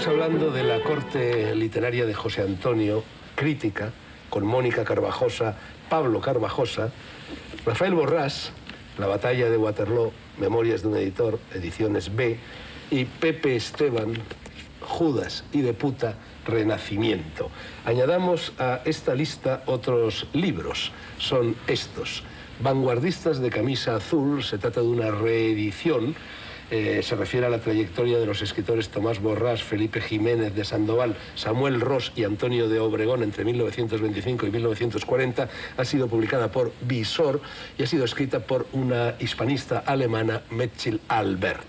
Seguimos hablando de la corte literaria de José Antonio, crítica, con Mónica Carvajosa, Pablo Carvajosa, Rafael Borrás, La batalla de Waterloo, Memorias de un editor, ediciones B, y Pepe Esteban, Judas y de puta, Renacimiento. Añadamos a esta lista otros libros, son estos. Vanguardistas de camisa azul, se trata de una reedición. Se refiere a la trayectoria de los escritores Tomás Borrás, Felipe Jiménez de Sandoval, Samuel Ros y Antonio de Obregón entre 1925 y 1940. Ha sido publicada por Visor y ha sido escrita por una hispanista alemana, Metzl Albert.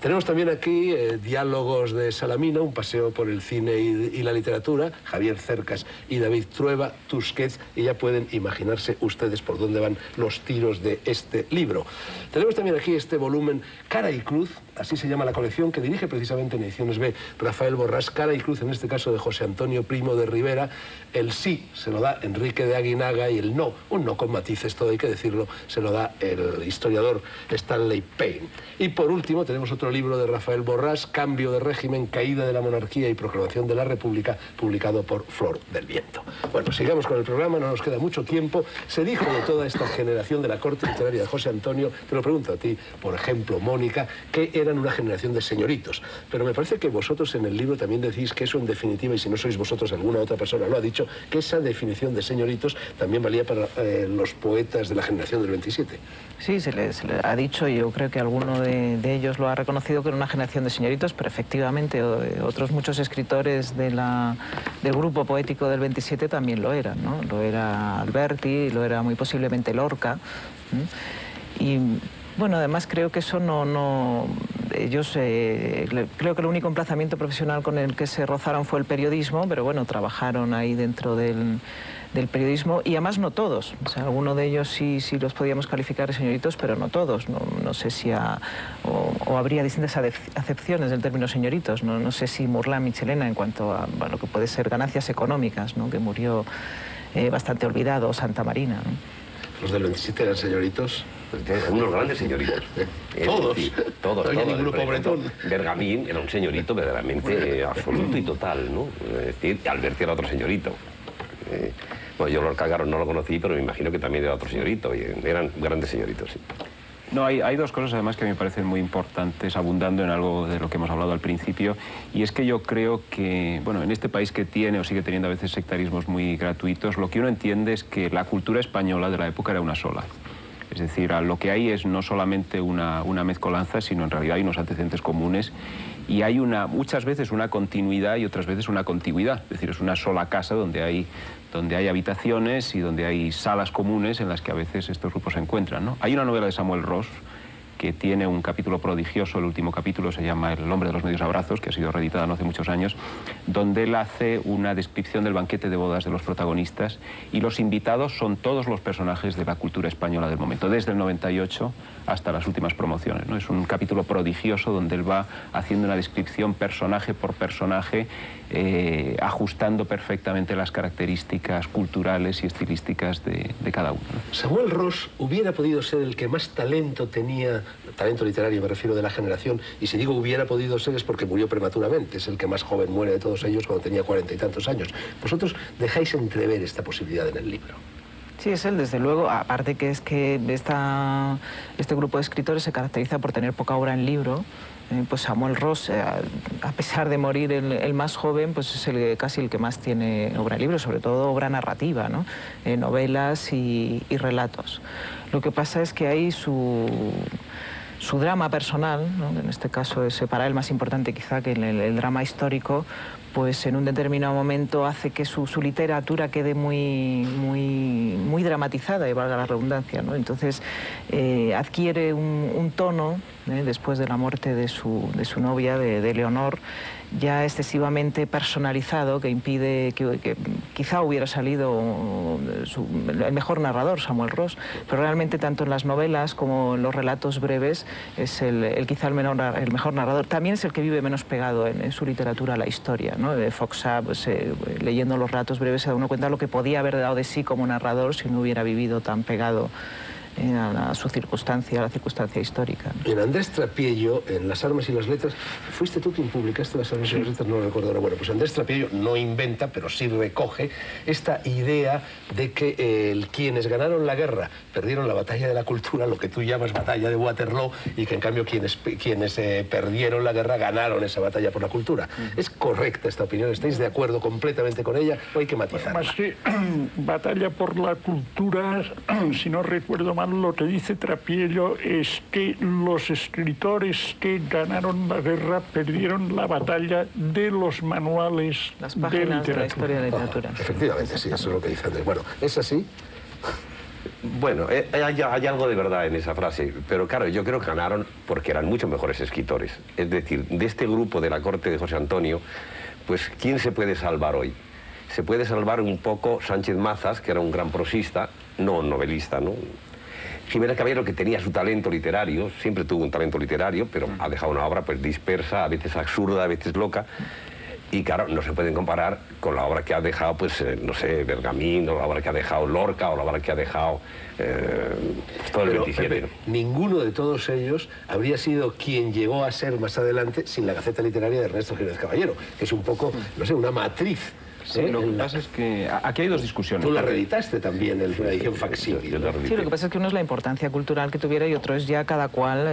Tenemos también aquí Diálogos de Salamina, un paseo por el cine y la literatura, Javier Cercas y David Trueba, Tusquets, y ya pueden imaginarse ustedes por dónde van los tiros de este libro. Tenemos también aquí este volumen Cara y Cruz, así se llama la colección, que dirige precisamente en ediciones B Rafael Borrás. Cara y Cruz, en este caso de José Antonio Primo de Rivera. El sí se lo da Enrique de Aguinaga y el no, un no con matices, todo hay que decirlo, se lo da el historiador Stanley Payne. Y por último tenemos otro libro de Rafael Borrás, Cambio de régimen, caída de la monarquía y proclamación de la república, publicado por Flor del Viento. Bueno, sigamos con el programa, no nos queda mucho tiempo. Se dijo de toda esta generación de la corte literaria de José Antonio, te lo pregunto a ti, por ejemplo, Mónica, que eran una generación de señoritos. Pero me parece que vosotros en el libro también decís que eso en definitiva, y si no sois vosotros alguna otra persona lo ha dicho, que esa definición de señoritos también valía para los poetas de la generación del 27. Sí, se le ha dicho, y yo creo que alguno de ellos lo ha reconocido, que era una generación de señoritos, pero efectivamente otros muchos escritores del grupo poético del 27 también lo eran, ¿no? Lo era Alberti, lo era muy posiblemente Lorca. Y bueno, además creo que eso ellos, creo que el único emplazamiento profesional con el que se rozaron fue el periodismo, pero bueno, trabajaron ahí dentro del periodismo, y además no todos. O sea, algunos de ellos sí los podíamos calificar de señoritos, pero no todos. No sé si o habría distintas acepciones del término señoritos. No sé si Murlán Michelena, en cuanto a lo que puede ser ganancias económicas, ¿no? Que murió bastante olvidado, o Santa Marina, ¿no? ¿Los del 27 eran señoritos? Unos grandes señoritos. Todos. Todos. No había ninguno pobretón. Bergamín era un señorito verdaderamente absoluto y total, ¿no? Es decir, Alberti era otro señorito. Bueno, yo Lorca Garro no lo conocí, pero me imagino que también era otro señorito. Eran grandes señoritos, sí. No, hay dos cosas además que me parecen muy importantes, abundando en algo de lo que hemos hablado al principio, y es que yo creo que, bueno, en este país que tiene o sigue teniendo a veces sectarismos muy gratuitos, lo que uno entiende es que la cultura española de la época era una sola. Es decir, lo que hay es no solamente una mezcolanza, sino en realidad hay unos antecedentes comunes, y hay muchas veces una continuidad y otras veces una contigüidad. Es decir, es una sola casa donde hay habitaciones y donde hay salas comunes en las que a veces estos grupos se encuentran, ¿no? Hay una novela de Samuel Ros que tiene un capítulo prodigioso, el último capítulo se llama El hombre de los medios abrazos, que ha sido reeditada no hace muchos años, donde él hace una descripción del banquete de bodas de los protagonistas, y los invitados son todos los personajes de la cultura española del momento, desde el 98 hasta las últimas promociones, ¿no? Es un capítulo prodigioso donde él va haciendo una descripción personaje por personaje, ajustando perfectamente las características culturales y estilísticas de cada uno, ¿no? Samuel Ros hubiera podido ser el que más talento tenía, talento literario me refiero, de la generación, y si digo hubiera podido ser es porque murió prematuramente, es el que más joven muere de todos ellos cuando tenía 40 y tantos años. Vosotros dejáis entrever esta posibilidad en el libro. Sí, es él, desde luego, aparte que es que este grupo de escritores se caracteriza por tener poca obra en libro. Pues Samuel Ros, a pesar de morir el más joven, pues es casi el que más tiene obra en libro, sobre todo obra narrativa, ¿no? Novelas y relatos. Lo que pasa es que hay su drama personal, ¿no? En este caso es para él más importante quizá que el drama histórico, pues en un determinado momento hace que su literatura quede muy dramatizada, y valga la redundancia, ¿no? Entonces adquiere un tono, después de la muerte de su novia, de Leonor, ya excesivamente personalizado, que impide que quizá hubiera salido el mejor narrador, Samuel Ros, pero realmente tanto en las novelas como en los relatos breves es quizá el mejor narrador. También es el que vive menos pegado en su literatura a la historia, ¿no? Foxá, pues, leyendo los relatos breves se da uno cuenta de lo que podía haber dado de sí como narrador si no hubiera vivido tan pegado a su circunstancia, a la circunstancia histórica. En Andrés Trapiello, en Las armas y las letras, ¿fuiste tú quien publicaste Las armas y las letras? No lo recuerdo ahora. Bueno, pues Andrés Trapiello no inventa, pero sí recoge esta idea de que quienes ganaron la guerra perdieron la batalla de la cultura, lo que tú llamas batalla de Waterloo, y que en cambio quienes perdieron la guerra ganaron esa batalla por la cultura. ¿Es correcta esta opinión? ¿Estáis de acuerdo completamente con ella o hay que matizarla? Más que batalla por la cultura, si no recuerdo mal, lo que dice Trapiello es que los escritores que ganaron la guerra perdieron la batalla de los manuales Las páginas de la historia de la literatura. Efectivamente, sí, eso es lo que dice Andrés. Bueno, ¿es así? Bueno, hay algo de verdad en esa frase, pero claro, yo creo que ganaron porque eran mucho mejores escritores. Es decir, de este grupo de la corte de José Antonio, pues ¿quién se puede salvar hoy? Se puede salvar un poco Sánchez Mazas, que era un gran prosista, no novelista, ¿no? Jiménez Caballero, que tenía su talento literario, siempre tuvo un talento literario, pero ha dejado una obra pues dispersa, a veces absurda, a veces loca. Y claro, no se pueden comparar con la obra que ha dejado, pues, no sé, Bergamín, o la obra que ha dejado Lorca, o la obra que ha dejado todo el 27. Pepe, ninguno de todos ellos habría sido quien llegó a ser más adelante sin la Gaceta Literaria de Ernesto Jiménez Caballero, que es un poco, no sé, una matriz. Sí, lo que pasa es que aquí hay dos discusiones. Tú la reeditaste también en una edición facsímil, ¿no? Sí, lo que pasa es que uno es la importancia cultural que tuviera y otro es ya cada cual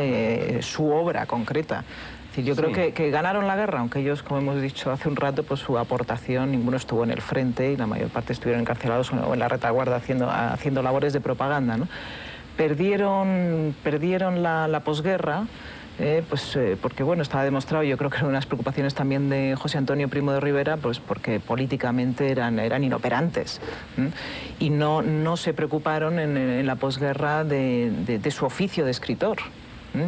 su obra concreta. Es decir, yo creo que ganaron la guerra, aunque ellos, como hemos dicho hace un rato, pues su aportación, ninguno estuvo en el frente y la mayor parte estuvieron encarcelados o en la retaguarda haciendo labores de propaganda, ¿no? Perdieron la posguerra. Porque bueno, estaba demostrado, yo creo que eran unas preocupaciones también de José Antonio Primo de Rivera, pues porque políticamente eran inoperantes y no se preocuparon en la posguerra de su oficio de escritor.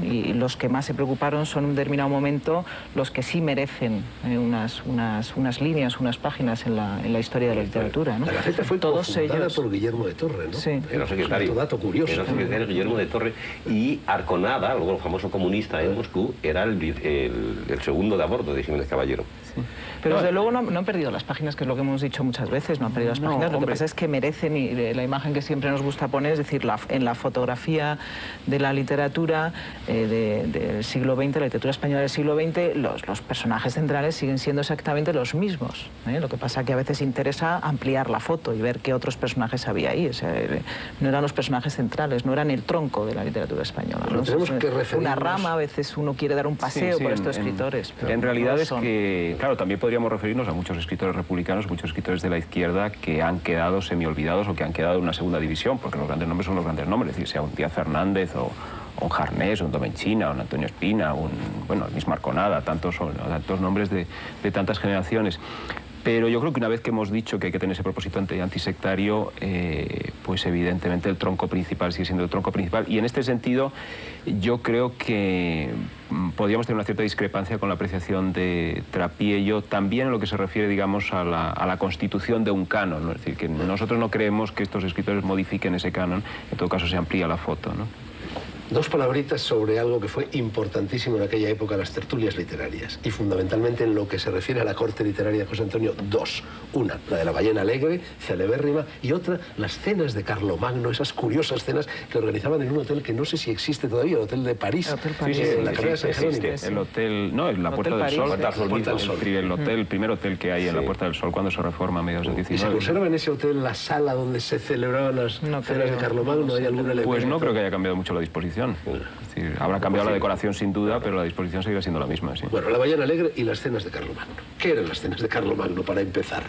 Y los que más se preocuparon son en un determinado momento los que sí merecen unas líneas, unas páginas en la historia de la literatura, ¿no? La Gaceta fue cofundada por Guillermo de Torre, ¿no? Sí. Era secretario. Un dato curioso. Era secretario Guillermo de Torre, y Arconada, luego el famoso comunista en Moscú, era el segundo de a bordo de Jiménez Caballero. Sí. Pero desde luego no han perdido las páginas, que es lo que hemos dicho muchas veces, no han perdido las páginas. Lo que pasa es que merecen, y la imagen que siempre nos gusta poner, es decir, en la fotografía de la literatura del siglo XX, la literatura española del siglo XX, los personajes centrales siguen siendo exactamente los mismos. Lo que pasa es que a veces interesa ampliar la foto y ver qué otros personajes había ahí. O sea, no eran los personajes centrales, no eran el tronco de la literatura española, ¿no? Tenemos que referirnos... Una rama, a veces uno quiere dar un paseo por estos escritores. Pero en realidad no es que, claro, también podríamos referirnos a muchos escritores republicanos, muchos escritores de la izquierda que han quedado semiolvidados o que han quedado en una segunda división, porque los grandes nombres son los grandes nombres, es decir, sea un Díaz Fernández o un Jarnés, un Domenchina, un Antonio Espina, bueno, el mismo Arconada, tantos nombres de tantas generaciones. Pero yo creo que una vez que hemos dicho que hay que tener ese propósito antisectario, pues evidentemente el tronco principal sigue siendo el tronco principal. Y en este sentido, yo creo que podríamos tener una cierta discrepancia con la apreciación de Trapiello, también en lo que se refiere, digamos, a la constitución de un canon, ¿no? Es decir, que nosotros no creemos que estos escritores modifiquen ese canon, en todo caso se amplía la foto, ¿no? Dos palabritas sobre algo que fue importantísimo en aquella época, las tertulias literarias, y fundamentalmente en lo que se refiere a la corte literaria de José Antonio, dos. Una, la de la ballena alegre, celebérrima, y otra, las cenas de Carlomagno, esas curiosas cenas que organizaban en un hotel que no sé si existe todavía, el Hotel de París. El Hotel París. En la carrera de San Jerónimo. El hotel, no, en la Puerta del Sol. El primer hotel que hay en la Puerta del Sol cuando se reforma a mediados del 19. ¿Y se conserva en ese hotel la sala donde se celebraban las cenas de Carlomagno? ¿Hay algún elemento? Pues no creo que haya cambiado mucho la disposición. Es decir, habrá cambiado la decoración sin duda, pero la disposición seguirá siendo la misma. Sí. Bueno, la ballena alegre y las cenas de Carlomagno. ¿Qué eran las cenas de Carlomagno, para empezar?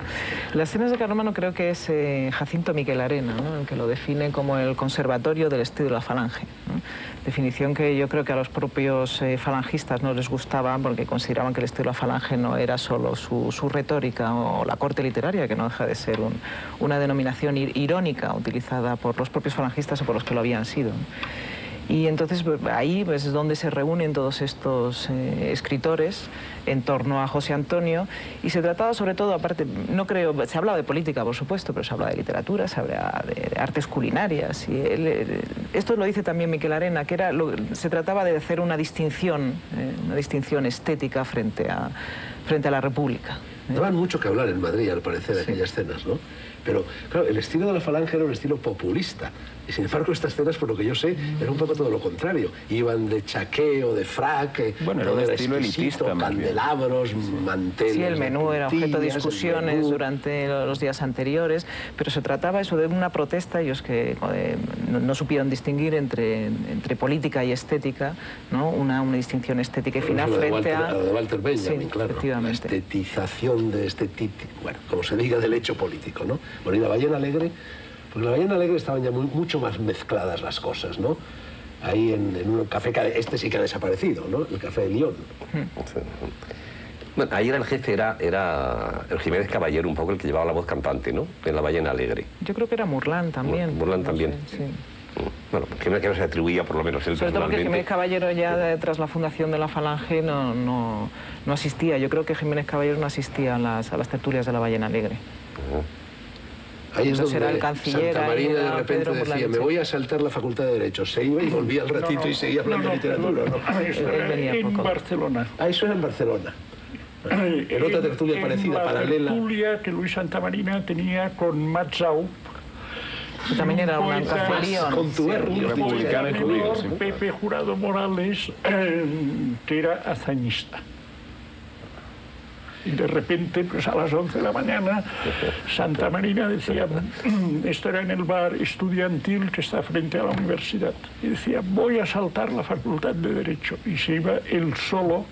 Las cenas de Carlomagno creo que es Jacinto Miquel Arena, ¿no? El que lo define como el conservatorio del estilo de la falange, ¿no? Definición que yo creo que a los propios falangistas no les gustaba, porque consideraban que el estilo de la falange no era solo su retórica o la corte literaria, que no deja de ser una denominación irónica utilizada por los propios falangistas o por los que lo habían sido, ¿no? Y entonces ahí pues, es donde se reúnen todos estos escritores en torno a José Antonio, y se trataba sobre todo, aparte, no creo, se hablaba de política por supuesto, pero se hablaba de literatura, se hablaba de artes culinarias, y esto lo dice también Miquel Arena, que se trataba de hacer una distinción estética frente a la República. Daban mucho que hablar en Madrid, al parecer, aquellas cenas, ¿no? Pero, claro, el estilo de la falange era un estilo populista. Y sin embargo estas cenas, por lo que yo sé, era un poco todo lo contrario. Iban de chaqué o de frac, bueno, era un estilo elitista, candelabros, manteles. Sí, el menú era objeto de discusiones durante los días anteriores, pero se trataba eso de una protesta, ellos que no supieron distinguir entre política y estética, ¿no? Una distinción estética y final frente a... Lo de Walter Benjamin, sí, claro. Efectivamente. La estetización de bueno, como se diga, del hecho político, ¿no? Bueno, y la Ballena Alegre, porque en la Ballena Alegre estaban ya mucho más mezcladas las cosas, ¿no? Ahí en un café, este sí que ha desaparecido, ¿no? El Café de Lyon. Bueno, ahí el jefe era el Jiménez Caballero, un poco el que llevaba la voz cantante, ¿no? En la Ballena Alegre. Yo creo que era Murlán también. Murlán también. Sí, sí. Bueno, Jiménez que no se atribuía por lo menos él sobre todo porque personalmente. Jiménez Caballero ya tras la fundación de la Falange no asistía. Yo creo que Jiménez Caballero no asistía a las tertulias de la Ballena Alegre. Ahí es donde era el canciller, Santa Marina de repente Pedro decía, me voy a saltar la Facultad de Derecho. Se iba y volvía al ratito y seguía hablando de literatura. En Barcelona. Ah, eso era en Barcelona. En otra tertulia parecida, paralela. La tertulia que Luis Santamarina tenía con Matzau. Que también era una cacería. Republicano y judío. Pepe Jurado Morales, que era hazañista. Y de repente, pues a las 11 de la mañana, Santamarina decía, esto era en el bar estudiantil que está frente a la universidad, y decía, voy a saltar la Facultad de Derecho. Y se iba él solo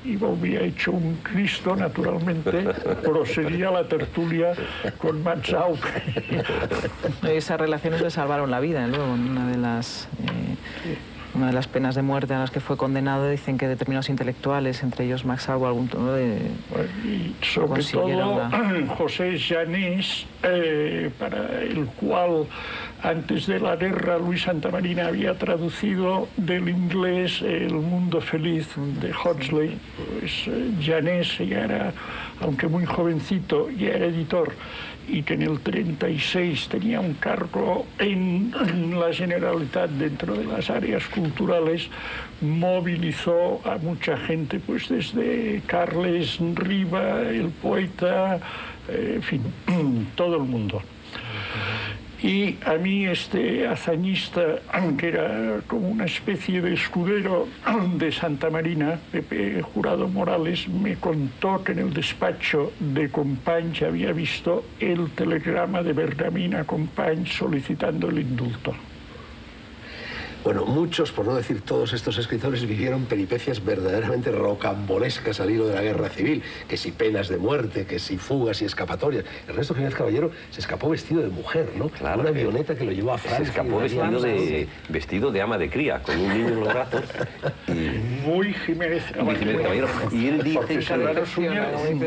y volvía hecho un Cristo, naturalmente, proseguía la tertulia con Matzau. Esas relaciones le salvaron la vida, luego, una de las penas de muerte a las que fue condenado, dicen que determinados intelectuales, entre ellos Matzau, algún tono y sobre todo José Janés, para el cual antes de la guerra Luis Santamarina había traducido del inglés El mundo feliz de Huxley. Pues Janés ya era, aunque muy jovencito, ya era editor, y que en el 36 tenía un cargo en la Generalitat dentro de las áreas culturales, movilizó a mucha gente, pues desde Carles Riba, el poeta, en fin, todo el mundo. Y a mí este hazañista, que era como una especie de escudero de Santamarina, Pepe Jurado Morales, me contó que en el despacho de Companys había visto el telegrama de Bergamín a Companys solicitando el indulto. Bueno, muchos, por no decir todos estos escritores, vivieron peripecias verdaderamente rocambolescas al hilo de la guerra civil, que si penas de muerte, que si fugas y escapatorias. Ernesto Jiménez Caballero se escapó vestido de mujer, ¿no? Claro, una avioneta que lo llevó a Francia. Se escapó vestido de ama de cría, con un niño en los brazos. Muy Jiménez Caballero. Y él dice que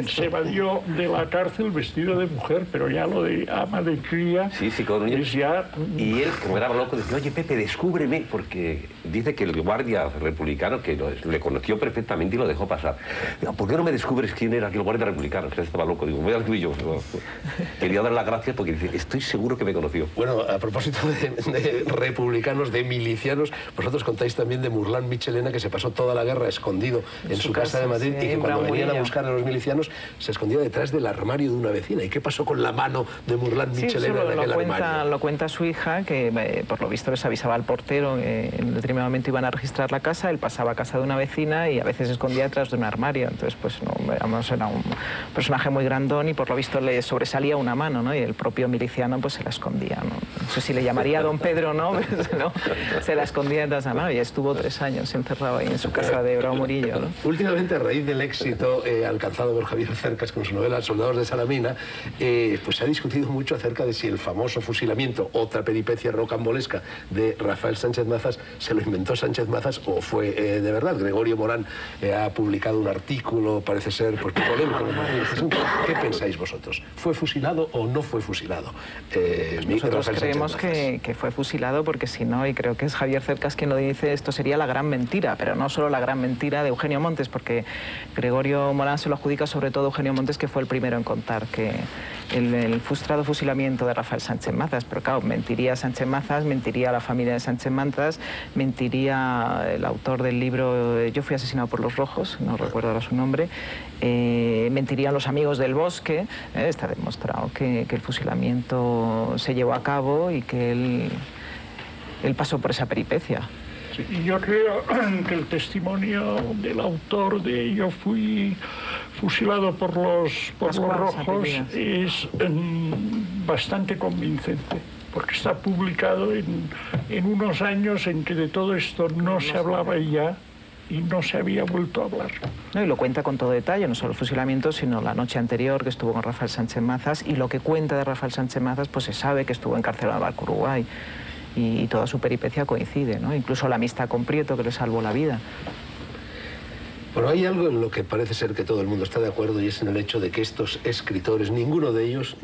se evadió de la cárcel vestido de mujer, pero ya lo de ama de cría... Sí, con un niño. Ya... Y él, como era loco, decía, oye, Pepe, descúbreme, porque dice que el guardia republicano, que le conoció perfectamente y lo dejó pasar. ¿Por qué no me descubres quién era aquel guardia republicano? Que estaba loco. Digo, voy a tú y yo. Quería dar las gracias porque dice, estoy seguro que me conoció. Bueno, a propósito de republicanos, de milicianos, vosotros contáis también de Murlán Michelena, que se pasó toda la guerra escondido en su casa de Madrid, sí, y que cuando venían a buscar a los milicianos se escondía detrás del armario de una vecina. ¿Y qué pasó con la mano de Murlán Michelena en aquel armario? Lo cuenta su hija, que por lo visto les avisaba al portero en determinado momento iban a registrar la casa, él pasaba a casa de una vecina y a veces se escondía detrás de un armario. Entonces, pues no, era un personaje muy grandón y por lo visto le sobresalía una mano, ¿no? Y el propio miliciano pues se la escondía, ¿no? No sé si le llamaría a don Pedro, ¿no? Pues, ¿no? Se la escondía detrás de la mano y estuvo 3 años encerrado ahí en su casa de Bravo Murillo, ¿no? Últimamente, a raíz del éxito alcanzado por Javier Cercas con su novela Soldados de Salamina, pues se ha discutido mucho acerca de si el famoso fusilamiento, otra peripecia rocambolesca de Rafael Sánchez Mazas, se lo inventó Sánchez Mazas o fue de verdad. Gregorio Morán ha publicado un artículo, parece ser, porque polémico. ¿Qué pensáis vosotros? ¿Fue fusilado o no fue fusilado? Nosotros creemos que fue fusilado porque si no, y creo que es Javier Cercas quien lo dice, esto sería la gran mentira, pero no solo la gran mentira de Eugenio Montes, porque Gregorio Morán se lo adjudica sobre todo a Eugenio Montes, que fue el primero en contar que el frustrado fusilamiento de Rafael Sánchez Mazas, pero claro, mentiría Sánchez Mazas, mentiría la familia de Sánchez Mazas, mentiría el autor del libro Yo fui asesinado por los rojos, no recuerdo ahora su nombre, mentirían los amigos del bosque. Está demostrado que el fusilamiento se llevó a cabo y que él él pasó por esa peripecia. Sí, y yo creo que el testimonio del autor de Yo fui fusilado por los rojos es bastante convincente, porque está publicado en unos años en que de todo esto no se hablaba ya y no se había vuelto a hablar. No, y lo cuenta con todo detalle, no solo el fusilamiento, sino la noche anterior que estuvo con Rafael Sánchez Mazas, y lo que cuenta de Rafael Sánchez Mazas, pues se sabe que estuvo encarcelado en Barco Uruguay, y toda su peripecia coincide, ¿no? Incluso la amistad con Prieto, que le salvó la vida. Bueno, hay algo en lo que parece ser que todo el mundo está de acuerdo, y es en el hecho de que estos escritores, ninguno de ellos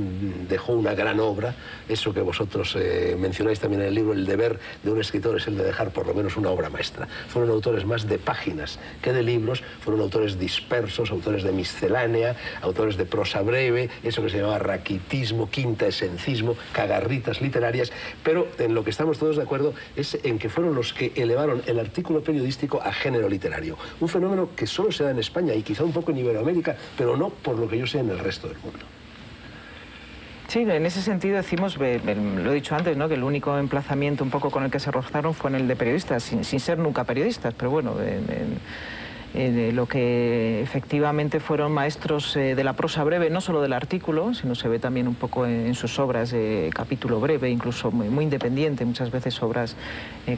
dejó una gran obra. Eso que vosotros mencionáis también en el libro, el deber de un escritor es el de dejar por lo menos una obra maestra. Fueron autores más de páginas que de libros, fueron autores dispersos, autores de miscelánea, autores de prosa breve, eso que se llamaba raquitismo, quintaesencismo, cagarritas literarias, pero en lo que estamos todos de acuerdo es en que fueron los que elevaron el artículo periodístico a género literario. Un fenómeno que solo se da en España y quizá un poco en Iberoamérica, pero no por lo que yo sé en el resto del mundo. Sí, en ese sentido decimos, lo he dicho antes, ¿no?, que el único emplazamiento un poco con el que se rozaron fue en el de periodistas, sin ser nunca periodistas, pero bueno, lo que efectivamente fueron maestros de la prosa breve, no solo del artículo, sino se ve también un poco en sus obras de capítulo breve, incluso muy independiente, muchas veces obras,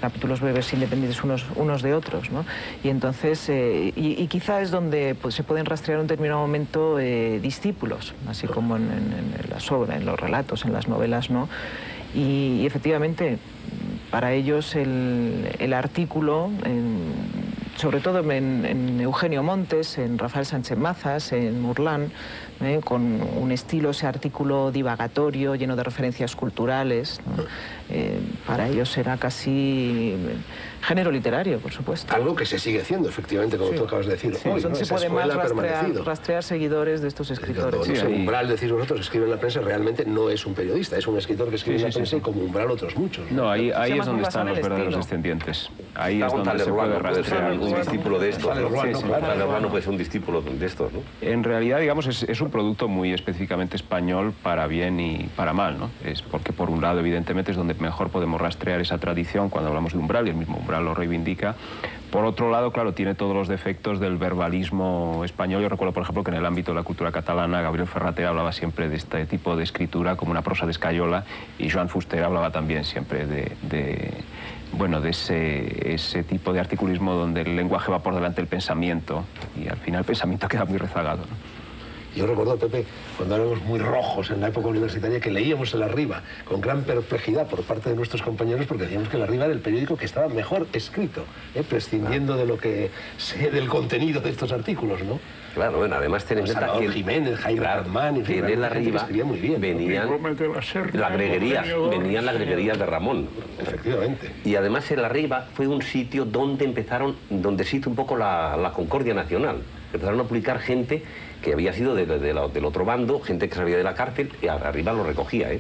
capítulos breves independientes unos de otros, ¿no? Y entonces, y quizá es donde pues, se pueden rastrear en un determinado momento discípulos, así como en las obras, en los relatos, en las novelas, ¿no? Y efectivamente, para ellos el artículo, sobre todo en Eugenio Montes, en Rafael Sánchez Mazas, en Murlán, con un estilo, ese artículo divagatorio, lleno de referencias culturales, ¿no? Para ellos era casi género literario, por supuesto. Algo que se sigue haciendo, efectivamente, como tú acabas de decir. Sí, hoy, ¿no? Se puede más rastrear seguidores de estos escritores. No sé, Umbral, decís vosotros, escribe en la prensa, realmente no es un periodista, es un escritor que escribe en la prensa y como Umbral otros muchos. No, ahí es donde están los verdaderos descendientes. Ahí es donde se puede rastrear. Un discípulo de estos. Talerruano puede ser un discípulo de estos, ¿no? En realidad, digamos, es un producto muy específicamente español para bien y para mal, ¿no? Es porque, por un lado, evidentemente, es donde mejor podemos rastrear esa tradición cuando hablamos de Umbral, y el mismo Umbral lo reivindica. Por otro lado, claro, tiene todos los defectos del verbalismo español. Yo recuerdo, por ejemplo, que en el ámbito de la cultura catalana, Gabriel Ferrater hablaba siempre de este tipo de escritura como una prosa de escayola, y Joan Fuster hablaba también siempre de ese tipo de articulismo donde el lenguaje va por delante del pensamiento, y al final el pensamiento queda muy rezagado, ¿no? Yo recuerdo, Pepe, cuando éramos muy rojos en la época universitaria, que leíamos el Arriba con gran perplejidad por parte de nuestros compañeros, porque decíamos que el Arriba era el periódico que estaba mejor escrito, prescindiendo de lo que del contenido de estos artículos, ¿no? Claro, bueno, además ten en cuenta que Jiménez, Jaime Armán, y en el Arriba venían las greguerías de Ramón. Efectivamente. Y además el Arriba fue un sitio donde donde se hizo un poco la concordia nacional. Empezaron a publicar gente que había sido del otro bando, gente que salía de la cárcel, y Arriba lo recogía, ¿eh?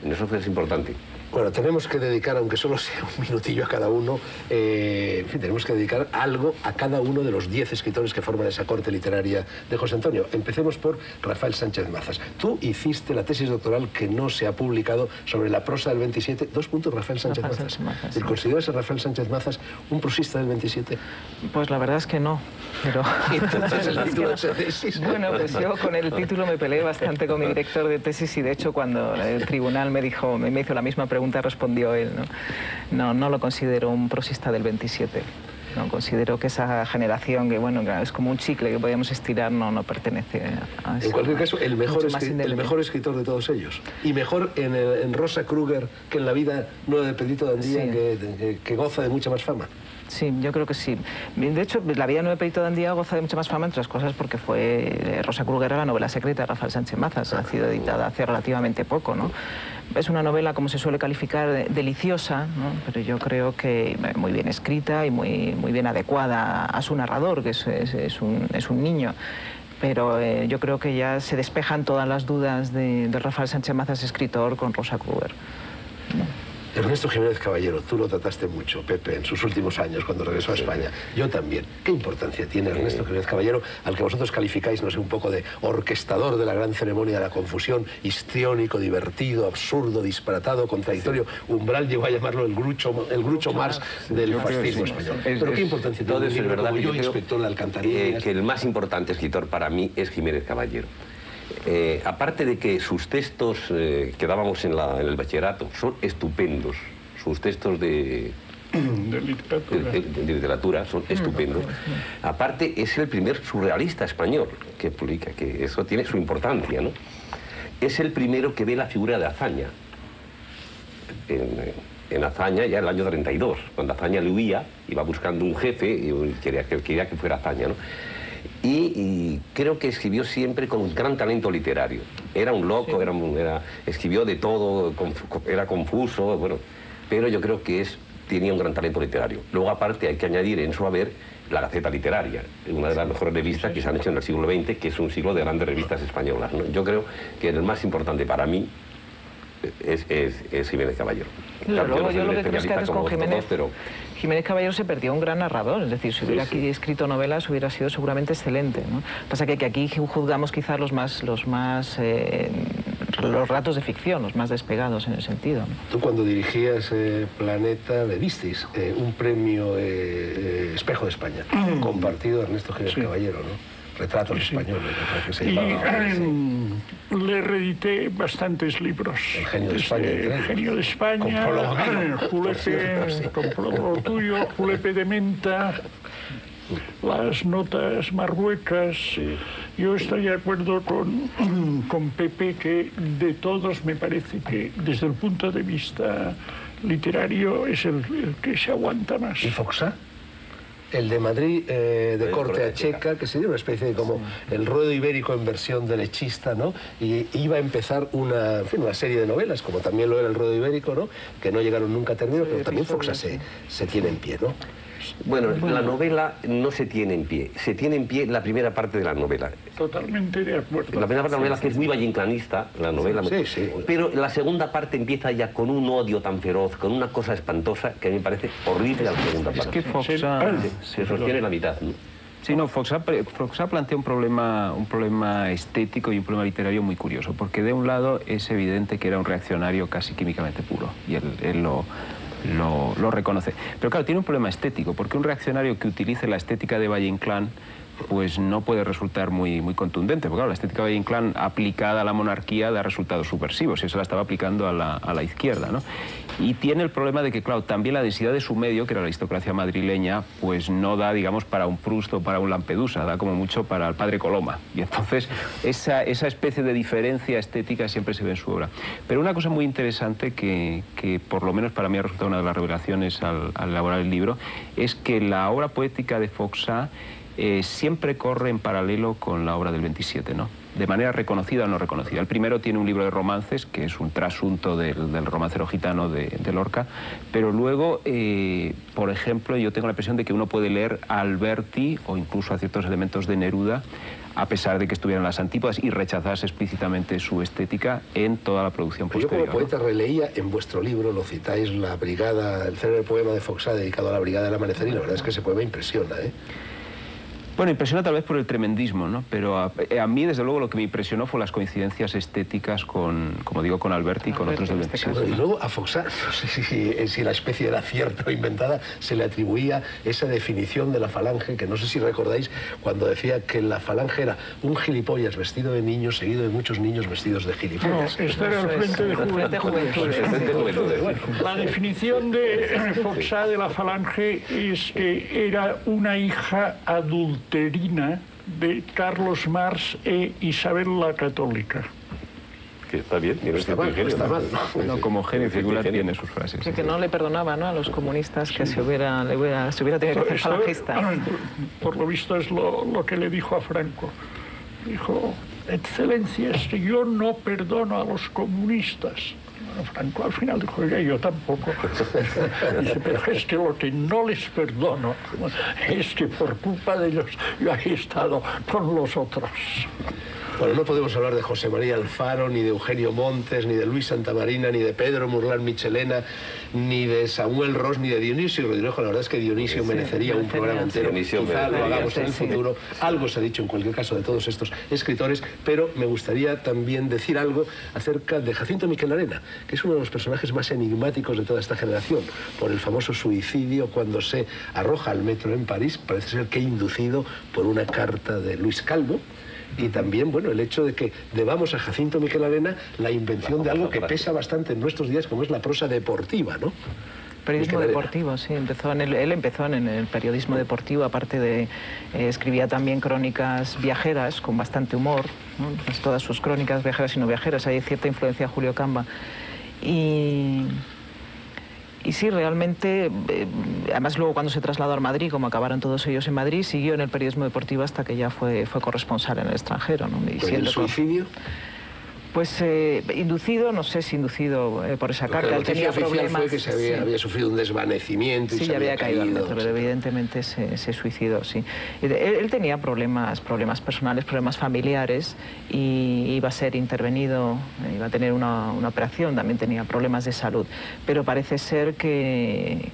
En eso es importante. Bueno, tenemos que dedicar, aunque solo sea un minutillo a cada uno, en fin, tenemos que dedicar algo a cada uno de los 10 escritores que forman esa corte literaria de José Antonio. Empecemos por Rafael Sánchez Mazas. Tú hiciste la tesis doctoral que no se ha publicado sobre la prosa del 27, Rafael Sánchez Mazas. Sí. ¿Consideras a Rafael Sánchez Mazas un prosista del 27? Pues la verdad es que no, pero... Entonces el título de esa tesis... Bueno, pues yo con el título me peleé bastante con mi director de tesis, y de hecho cuando el tribunal me hizo la misma pregunta, respondió él, ¿no? No lo considero un prosista del 27. No, considero que esa generación, que bueno, es como un chicle que podíamos estirar, no pertenece a eso. En cualquier caso, el mejor escritor de todos ellos. Y mejor en Rosa Kruger que en La vida nueva de Pedrito de Andía, sí, que goza de mucha más fama. Sí, yo creo que sí. De hecho, La vida nueva de Pedrito de Andía goza de mucha más fama, entre otras cosas, porque fue Rosa Kruger era la novela secreta de Rafael Sánchez Mazas, ha sido editada hace relativamente poco, ¿no? Es una novela, como se suele calificar, deliciosa, ¿no? Pero yo creo que muy bien escrita y muy bien adecuada a su narrador, que es un niño. Pero yo creo que ya se despejan todas las dudas de Rafael Sánchez Mazas, escritor, con Rosa Kruger, ¿no? Ernesto Jiménez Caballero, tú lo trataste mucho, Pepe, en sus últimos años cuando regresó a España. Yo también. ¿Qué importancia tiene Ernesto Jiménez Caballero, al que vosotros calificáis, no sé, un poco de orquestador de la gran ceremonia de la confusión, histriónico, divertido, absurdo, disparatado, contradictorio? Umbral llegó a llamarlo el Groucho Marx del fascismo español. Pero ¿qué importancia tiene? Todo eso es verdad. Yo, inspector de alcantarillas. Que el más importante escritor para mí es Jiménez Caballero. Aparte de que sus textos que dábamos en el bachillerato son estupendos, sus textos de literatura son estupendos. Aparte es el primer surrealista español que publica, que eso tiene su importancia, ¿no? Es el primero que ve la figura de Azaña. En Azaña ya en el año 32, cuando Azaña le huía, iba buscando un jefe y quería que fuera Azaña, ¿no? Y creo que escribió siempre con un gran talento literario. Era un loco, escribió de todo, era confuso, bueno, pero yo creo que tenía un gran talento literario. Luego, aparte, hay que añadir en su haber la Gaceta Literaria, una de las mejores revistas que se han hecho en el siglo XX, que es un siglo de grandes revistas españolas, ¿no? Yo creo que el más importante para mí es Jiménez Caballero. Claro, luego yo lo que creo es que antes con Jiménez Caballero se perdió un gran narrador, es decir, si hubiera aquí escrito novelas hubiera sido seguramente excelente, ¿no? Pasa que aquí juzgamos quizás los ratos de ficción, los más despegados en el sentido, ¿no? Tú cuando dirigías Planeta le disteis un premio Espejo de España, compartido a Ernesto Jiménez Caballero, ¿no? Retratos españoles, que se llamaba. Le reedité bastantes libros. El genio de España. El genio de España, con prólogo tuyo, Julepe de Menta, las notas marruecas. Yo estoy de acuerdo con Pepe que de todos me parece que desde el punto de vista literario es el que se aguanta más. ¿Y Foxá? El de Madrid, de corte a checa, que sería una especie de como el ruedo ibérico en versión derechista, ¿no? Y iba a empezar una serie de novelas, como también lo era el ruedo ibérico, ¿no? Que no llegaron nunca a término, pero también Foxá se tiene en pie, ¿no? Bueno, la novela no se tiene en pie. Se tiene en pie la primera parte de la novela. Totalmente de acuerdo. La primera parte de la novela, que es muy valleinclanista, la novela. Sí. Pero la segunda parte empieza ya con un odio tan feroz, con una cosa espantosa, que a mí me parece horrible la segunda parte. Es que Foxá se sostiene en la mitad, ¿no? Sí, no, Foxá plantea un problema estético y un problema literario muy curioso, porque de un lado es evidente que era un reaccionario casi químicamente puro, y él lo reconoce. Pero claro, tiene un problema estético, porque un reaccionario que utilice la estética de Valle-Inclán pues no puede resultar muy contundente, porque claro, la estética de Valle-Inclán aplicada a la monarquía da resultados subversivos, y eso la estaba aplicando a la izquierda, ¿no? Y tiene el problema de que, claro, también la densidad de su medio, que era la aristocracia madrileña, pues no da, digamos, para un Proust o para un Lampedusa, da como mucho para el padre Coloma. Y entonces esa especie de diferencia estética siempre se ve en su obra. Pero una cosa muy interesante que por lo menos para mí ha resultado una de las revelaciones al elaborar el libro, es que la obra poética de Foxá siempre corre en paralelo con la obra del 27, ¿no? De manera reconocida o no reconocida. El primero tiene un libro de romances, que es un trasunto del romancero gitano de Lorca, pero luego, por ejemplo, yo tengo la impresión de que uno puede leer a Alberti o incluso a ciertos elementos de Neruda, a pesar de que estuvieran las antípodas y rechazase explícitamente su estética en toda la producción posterior. Yo como poeta releía en vuestro libro, lo citáis, el célebre poema de Foxá dedicado a la Brigada del Amanecer, y la verdad es que ese poema impresiona, ¿eh? Bueno, impresiona tal vez por el tremendismo, ¿no? Pero a mí, desde luego, lo que me impresionó fue las coincidencias estéticas con, como digo, con Alberti y con otros del 27. Y luego a Foxá, no sé si la especie era cierta o inventada, se le atribuía esa definición de la falange, que no sé si recordáis, cuando decía que la falange era un gilipollas vestido de niño seguido de muchos niños vestidos de gilipollas. No, esto era el Frente de Juventud. La definición de Foxá de la falange es que era una hija adulta de Carlos Marx e Isabel la Católica. Que está bien, no está mal, no está mal. No, como genio y figura tiene sus frases. Que no le perdonaba, ¿no?, a los comunistas que se hubiera tenido que hacer falangista. Por lo visto es lo que le dijo a Franco. Dijo: Excelencia, es que yo no perdono a los comunistas. Franco al final dijo, oiga, yo tampoco. Dice, pero es que lo que no les perdono es que por culpa de ellos yo he estado con los otros. Bueno, no podemos hablar de José María Alfaro, ni de Eugenio Montes, ni de Luis Santamarina, ni de Pedro Murlán Michelena, ni de Samuel Ros, ni de Dionisio Rodrigo. La verdad es que Dionisio merecería un programa entero. Quizá lo hagamos en el futuro. Algo se ha dicho en cualquier caso de todos estos escritores, pero me gustaría también decir algo acerca de Jacinto Miquel Arena, que es uno de los personajes más enigmáticos de toda esta generación, por el famoso suicidio cuando se arroja al metro en París, parece ser que inducido por una carta de Luis Calvo. Y también, bueno, el hecho de que debamos a Jacinto Miquel Arena la invención de algo que pesa bastante en nuestros días, como es la prosa deportiva, ¿no? Periodismo deportivo, sí. Él empezó en el periodismo deportivo, aparte de... escribía también crónicas viajeras con bastante humor, ¿no? Pues todas sus crónicas viajeras y no viajeras, hay cierta influencia de Julio Camba. Y sí, realmente, además luego cuando se trasladó a Madrid, como acabaron todos ellos en Madrid, siguió en el periodismo deportivo hasta que ya fue corresponsal en el extranjero, ¿no? ¿Con el suicidio? Pues inducido, no sé si inducido por esa carta. La noticia oficial fue que había sufrido un desvanecimiento y sí, se había caído al metro, pero evidentemente se suicidó, sí. Él tenía problemas personales, problemas familiares, y iba a ser intervenido, iba a tener una operación, también tenía problemas de salud, pero parece ser que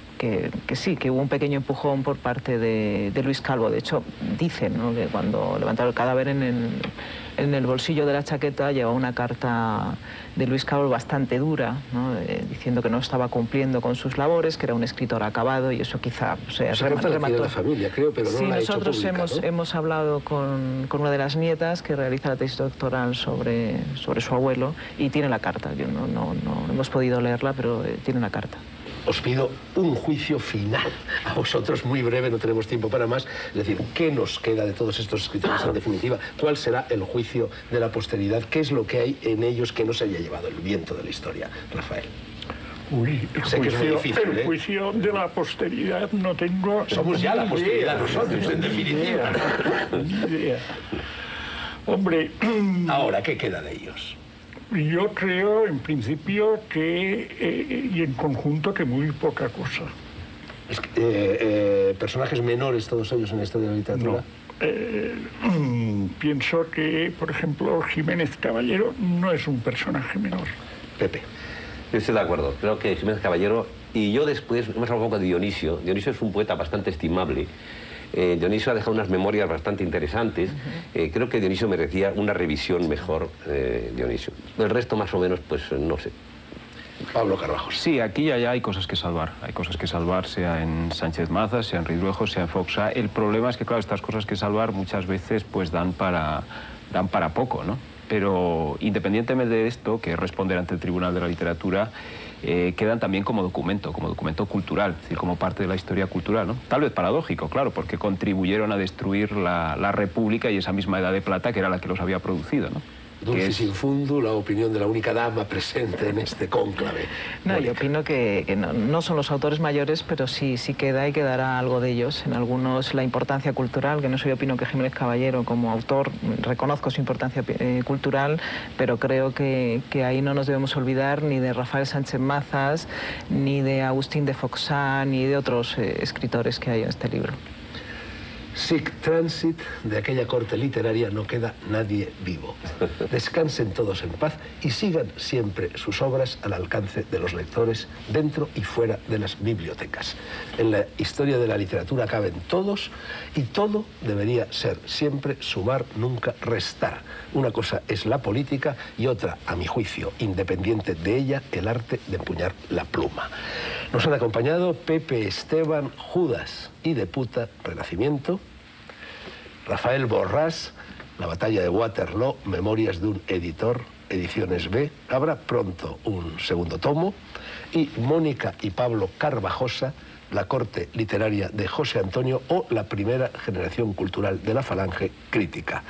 sí, que hubo un pequeño empujón por parte de Luis Calvo. De hecho, dicen, ¿no?, que cuando levantaron el cadáver en el bolsillo de la chaqueta llevaba una carta de Luis Calvo bastante dura, ¿no?, diciendo que no estaba cumpliendo con sus labores, que era un escritor acabado, y eso quizá remató la familia, creo, pero no sí, la ha hecho nosotros pública, ¿no? hemos hablado con una de las nietas que realiza la tesis doctoral sobre su abuelo, y tiene la carta. Yo no hemos podido leerla, pero tiene una carta. Os pido un juicio final a vosotros, muy breve, no tenemos tiempo para más. Es decir, ¿qué nos queda de todos estos escritores en definitiva? ¿Cuál será el juicio de la posteridad? ¿Qué es lo que hay en ellos que no se haya llevado el viento de la historia? Rafael. Uy, el juicio de la posteridad no tengo... Somos ya la posteridad nosotros, en definitiva. Ni idea. Hombre... Ahora, ¿qué queda de ellos? Yo creo, en principio, y en conjunto, que muy poca cosa. ¿Personajes menores todos ellos en la historia de la literatura? No. Pienso que, por ejemplo, Jiménez Caballero no es un personaje menor. Pepe. Yo estoy de acuerdo. Creo que Jiménez Caballero... Y yo después, hemos hablado un poco de Dionisio. Dionisio es un poeta bastante estimable. Dionisio ha dejado unas memorias bastante interesantes. Creo que Dionisio merecía una revisión mejor, Dionisio. El resto, más o menos, pues no sé. Pablo Carvajos. Sí, aquí y allá hay cosas que salvar. Hay cosas que salvar, sea en Sánchez Mazas, sea en Ridruejo, sea en Foxa. El problema es que, claro, estas cosas que salvar muchas veces pues dan para poco, ¿no? Pero independientemente de esto, que es responder ante el Tribunal de la Literatura, quedan también como documento cultural, es decir, como parte de la historia cultural, ¿no? Tal vez paradójico, claro, porque contribuyeron a destruir la República y esa misma Edad de Plata que era la que los había producido, ¿no? Dulcis in fundo, la opinión de la única dama presente en este cónclave. No, yo opino que no son los autores mayores, pero sí queda y quedará algo de ellos. En algunos la importancia cultural, que no sé, yo opino que Jiménez Caballero como autor, reconozco su importancia cultural, pero creo que ahí no nos debemos olvidar ni de Rafael Sánchez Mazas, ni de Agustín de Foxá, ni de otros escritores que hay en este libro. Sic transit, de aquella corte literaria no queda nadie vivo. Descansen todos en paz y sigan siempre sus obras al alcance de los lectores, dentro y fuera de las bibliotecas. En la historia de la literatura caben todos y todo debería ser siempre sumar, nunca restar. Una cosa es la política y otra, a mi juicio, independiente de ella, el arte de empuñar la pluma. Nos han acompañado Pepe Esteban, Judas y de puta, Renacimiento; Rafael Borrás, La batalla de Waterloo, Memorias de un editor, Ediciones B. Habrá pronto un segundo tomo. Y Mónica y Pablo Carvajosa, La corte literaria de José Antonio o La primera generación cultural de la Falange crítica.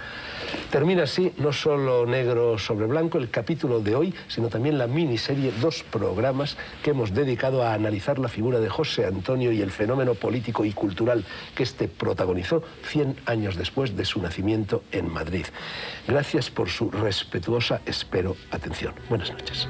Termina así no solo negro sobre blanco el capítulo de hoy, sino también la miniserie, 2 programas que hemos dedicado a analizar la figura de José Antonio y el fenómeno político y cultural que este protagonizó 100 años después de su nacimiento en Madrid. Gracias por su respetuosa, espero, atención. Buenas noches.